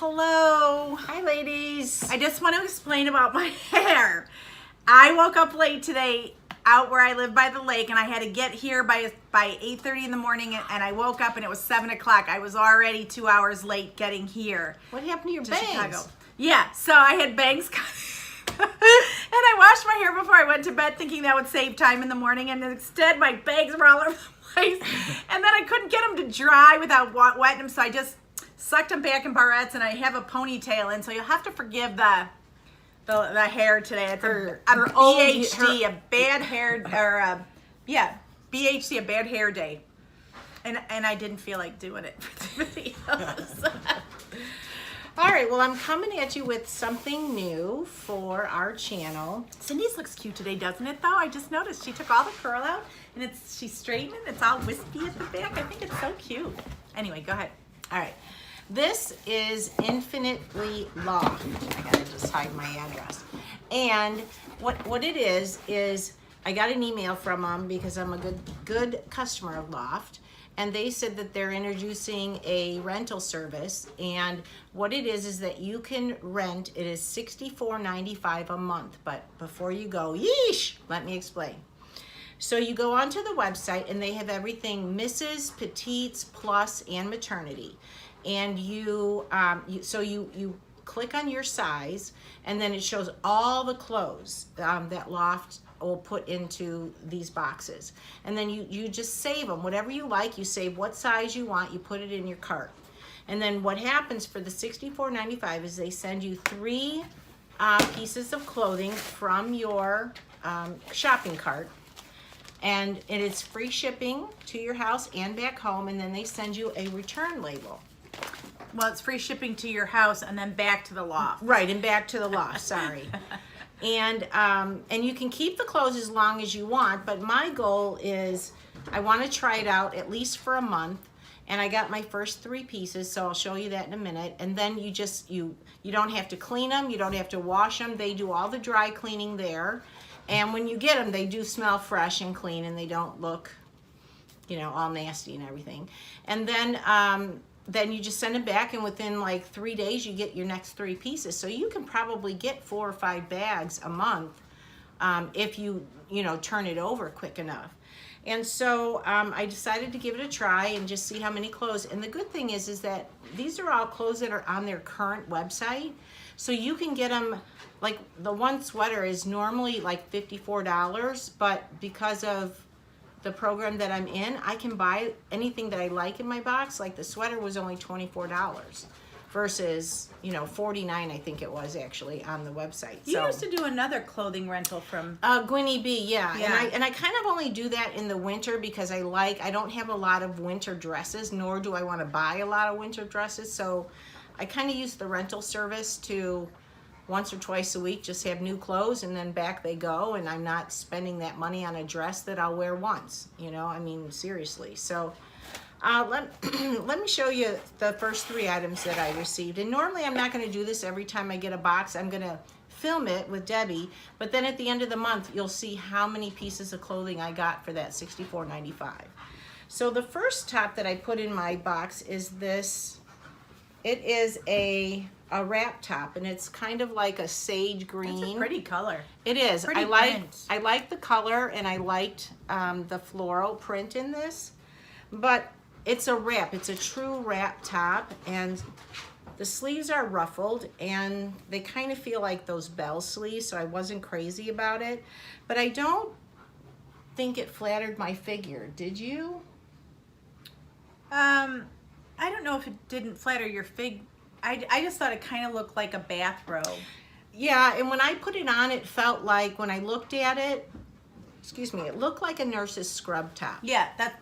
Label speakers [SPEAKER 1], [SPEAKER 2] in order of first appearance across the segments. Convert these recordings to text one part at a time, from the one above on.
[SPEAKER 1] Hello.
[SPEAKER 2] Hi, ladies.
[SPEAKER 1] I just want to explain about my hair. I woke up late today out where I live by the lake, and I had to get here by 8:30 in the morning, and I woke up and it was 7 o'clock. I was already 2 hours late getting here.
[SPEAKER 2] What happened to your bangs?
[SPEAKER 1] Chicago. Yeah, so I had bangs cut. And I washed my hair before I went to bed thinking that would save time in the morning, and instead my bangs were all over the place. And then I couldn't get them to dry without wetting them, so I just sucked them back in barrettes, and I have a ponytail in, so you'll have to forgive the hair today. It's a BHD, a bad hair, or BHD, a bad hair day. And I didn't feel like doing it for the videos.
[SPEAKER 2] All right, well, I'm coming at you with something new for our channel.
[SPEAKER 1] Cindy's looks cute today, doesn't it, though? I just noticed she took all the curl out, and she's straightened. It's all wispy at the back. I think it's so cute. Anyway, go ahead.
[SPEAKER 2] All right, this is Infinitely Loft. I gotta just hide my address. And what it is I got an email from them because I'm a good customer of Loft. And they said that they're introducing a rental service, and what it is that you can rent. It is $64.95 a month. But before you go, yeesh, let me explain. So you go onto the website, and they have everything Mrs., Petites, Plus, and Maternity. And you click on your size, and then it shows all the clothes that Loft will put into these boxes. And then you just save them, whatever you like. You save what size you want, you put it in your cart. And then what happens for the $64.95 is they send you 3 pieces of clothing from your shopping cart. And it's free shipping to your house and back home, and then they send you a return label.
[SPEAKER 1] Well, it's free shipping to your house and then back to the loft.
[SPEAKER 2] Right, and back to the loft, sorry. And you can keep the clothes as long as you want, but my goal is I want to try it out at least for a month. And I got my first 3 pieces, so I'll show you that in a minute. And then you don't have to clean them, you don't have to wash them. They do all the dry cleaning there. And when you get them, they do smell fresh and clean, and they don't look, all nasty and everything. And then you just send them back, and within like 3 days you get your next 3 pieces. So you can probably get 4 or 5 bags a month if you turn it over quick enough. And so I decided to give it a try and just see how many clothes. And the good thing is that these are all clothes that are on their current website. So you can get them, like the one sweater is normally like $54, but because of the program that I'm in, I can buy anything that I like in my box. Like the sweater was only $24 versus, $49, I think it was actually on the website.
[SPEAKER 1] You used to do another clothing rental from
[SPEAKER 2] Gwynnie B, yeah. And I kind of only do that in the winter because I don't have a lot of winter dresses, nor do I want to buy a lot of winter dresses. So I kind of use the rental service to once or twice a week just have new clothes, and then back they go, and I'm not spending that money on a dress that I'll wear once, seriously. So let me show you the first 3 items that I received. And normally I'm not going to do this every time I get a box. I'm going to film it with Debbie, but then at the end of the month you'll see how many pieces of clothing I got for that $64.95. So the first top that I put in my box is this. It is a wrap top, and it's kind of like a sage green.
[SPEAKER 1] It's a pretty color.
[SPEAKER 2] It is.
[SPEAKER 1] Pretty
[SPEAKER 2] I like the color, and I liked the floral print in this. But it's a wrap. It's a true wrap top, and the sleeves are ruffled, and they kind of feel like those bell sleeves, so I wasn't crazy about it. But I don't think it flattered my figure. Did you?
[SPEAKER 1] I don't know if it didn't flatter your fig. I just thought it kind of looked like a bathrobe.
[SPEAKER 2] Yeah, and when I put it on, it felt like, when I looked at it, it looked like a nurse's scrub top.
[SPEAKER 1] Yeah, that's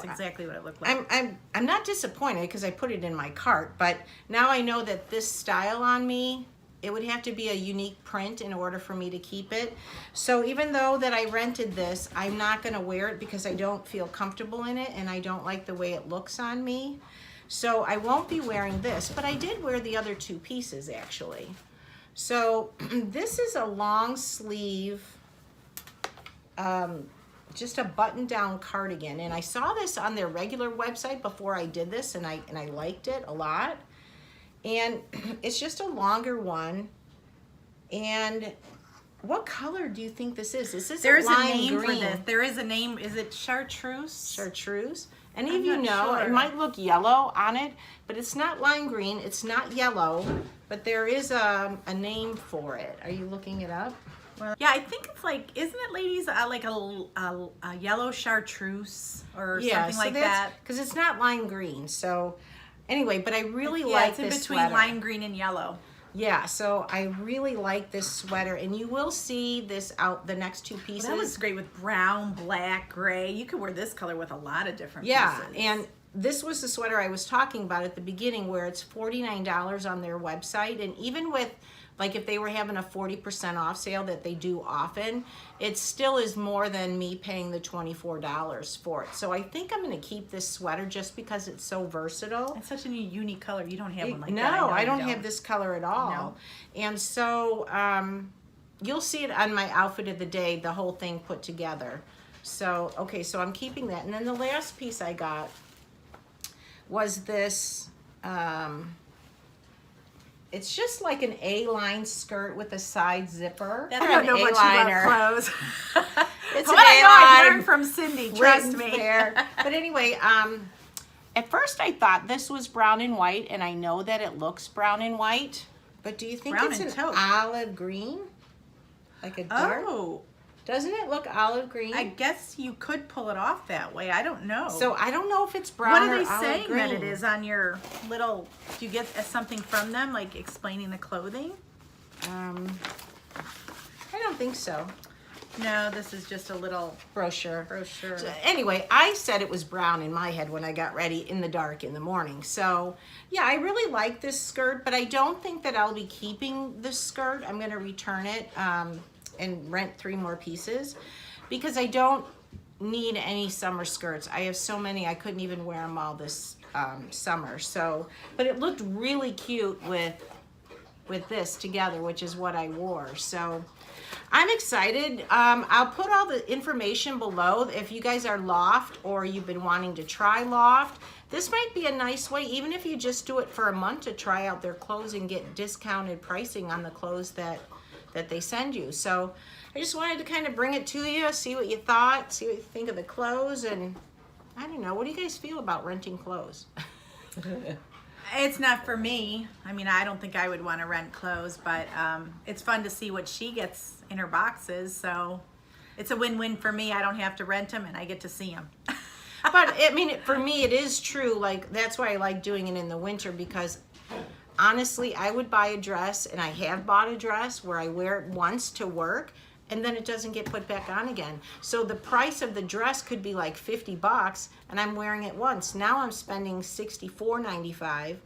[SPEAKER 1] exactly what it looked like.
[SPEAKER 2] I'm not disappointed because I put it in my cart, but now I know that this style on me, it would have to be a unique print in order for me to keep it. So even though that I rented this, I'm not going to wear it because I don't feel comfortable in it, and I don't like the way it looks on me. So I won't be wearing this, but I did wear the other 2 pieces actually. So this is a long sleeve just a button-down cardigan, and I saw this on their regular website before I did this, and I liked it a lot. And it's just a longer one. And what color do you think this is? This is
[SPEAKER 1] There's a
[SPEAKER 2] lime
[SPEAKER 1] name
[SPEAKER 2] green.
[SPEAKER 1] for this. There is a name. Is it chartreuse?
[SPEAKER 2] Chartreuse. Any
[SPEAKER 1] I'm
[SPEAKER 2] of you
[SPEAKER 1] not
[SPEAKER 2] know,
[SPEAKER 1] sure.
[SPEAKER 2] it might look yellow on it, but it's not lime green, it's not yellow, but there is a name for it. Are you looking it up?
[SPEAKER 1] Well, yeah, I think it's like, isn't it, ladies, like a yellow chartreuse or something like that?
[SPEAKER 2] Because it's not lime green. So anyway, but I really
[SPEAKER 1] Yeah,
[SPEAKER 2] like
[SPEAKER 1] it's in
[SPEAKER 2] this
[SPEAKER 1] between
[SPEAKER 2] sweater.
[SPEAKER 1] lime green and yellow.
[SPEAKER 2] Yeah, so I really like this sweater, and you will see this out the next two pieces.
[SPEAKER 1] Well, that was great with brown, black, gray. You could wear this color with a lot of different
[SPEAKER 2] Yeah,
[SPEAKER 1] pieces.
[SPEAKER 2] and this was the sweater I was talking about at the beginning, where it's $49 on their website, and even with, like, if they were having a 40% off sale that they do often, it still is more than me paying the $24 for it. So I think I'm going to keep this sweater just because it's so versatile.
[SPEAKER 1] It's such a unique color. You don't have one like
[SPEAKER 2] No,
[SPEAKER 1] that.
[SPEAKER 2] I don't have this color at all.
[SPEAKER 1] No.
[SPEAKER 2] And so you'll see it on my outfit of the day, the whole thing put together. So, okay, so I'm keeping that. And then the last piece I got was this, it's just like an A-line skirt with a side zipper.
[SPEAKER 1] I don't know much about clothes.
[SPEAKER 2] It's
[SPEAKER 1] What
[SPEAKER 2] an
[SPEAKER 1] I know, I
[SPEAKER 2] A-line
[SPEAKER 1] learned from Cindy, trust me.
[SPEAKER 2] there. But anyway, at first I thought this was brown and white, and I know that it looks brown and white. But do you think
[SPEAKER 1] Brown
[SPEAKER 2] it's
[SPEAKER 1] and
[SPEAKER 2] an
[SPEAKER 1] taupe.
[SPEAKER 2] olive green? Like a dark?
[SPEAKER 1] Oh,
[SPEAKER 2] Doesn't it look olive green?
[SPEAKER 1] I guess you could pull it off that way. I don't know.
[SPEAKER 2] So I don't know if it's brown
[SPEAKER 1] what
[SPEAKER 2] or
[SPEAKER 1] are they
[SPEAKER 2] olive
[SPEAKER 1] saying
[SPEAKER 2] green.
[SPEAKER 1] that it is on your little, do you get something from them, like explaining the clothing?
[SPEAKER 2] I don't think so.
[SPEAKER 1] No, this is just a little
[SPEAKER 2] Brochure.
[SPEAKER 1] brochure.
[SPEAKER 2] So anyway, I said it was brown in my head when I got ready in the dark in the morning. So yeah, I really like this skirt, but I don't think that I'll be keeping this skirt. I'm going to return it and rent 3 more pieces because I don't need any summer skirts. I have so many, I couldn't even wear them all this summer. So, but it looked really cute with this together, which is what I wore. So I'm excited. I'll put all the information below. If you guys are Loft or you've been wanting to try Loft, this might be a nice way, even if you just do it for a month, to try out their clothes and get discounted pricing on the clothes that they send you. So I just wanted to kind of bring it to you, see what you thought, see what you think of the clothes, and I don't know, what do you guys feel about renting clothes?
[SPEAKER 1] It's not for me. I mean, I don't think I would want to rent clothes, but it's fun to see what she gets in her boxes. So it's a win-win for me. I don't have to rent them, and I get to see them.
[SPEAKER 2] But I mean, for me, it is true. Like, that's why I like doing it in the winter, because honestly, I would buy a dress, and I have bought a dress where I wear it once to work, and then it doesn't get put back on again. So the price of the dress could be like $50, and I'm wearing it once. Now I'm spending $64.95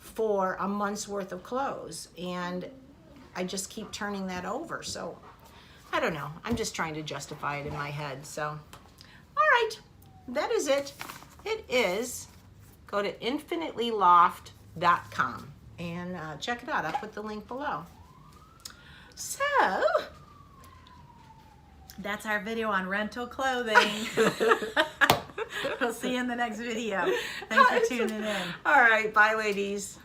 [SPEAKER 2] for a month's worth of clothes, and I just keep turning that over. So I don't know. I'm just trying to justify it in my head. So, all right, that is it. It is, go to infinitelyloft.com and check it out. I'll put the link below. So,
[SPEAKER 1] That's our video on rental clothing. We'll see you in the next video. Thanks for tuning in.
[SPEAKER 2] all right, bye, ladies.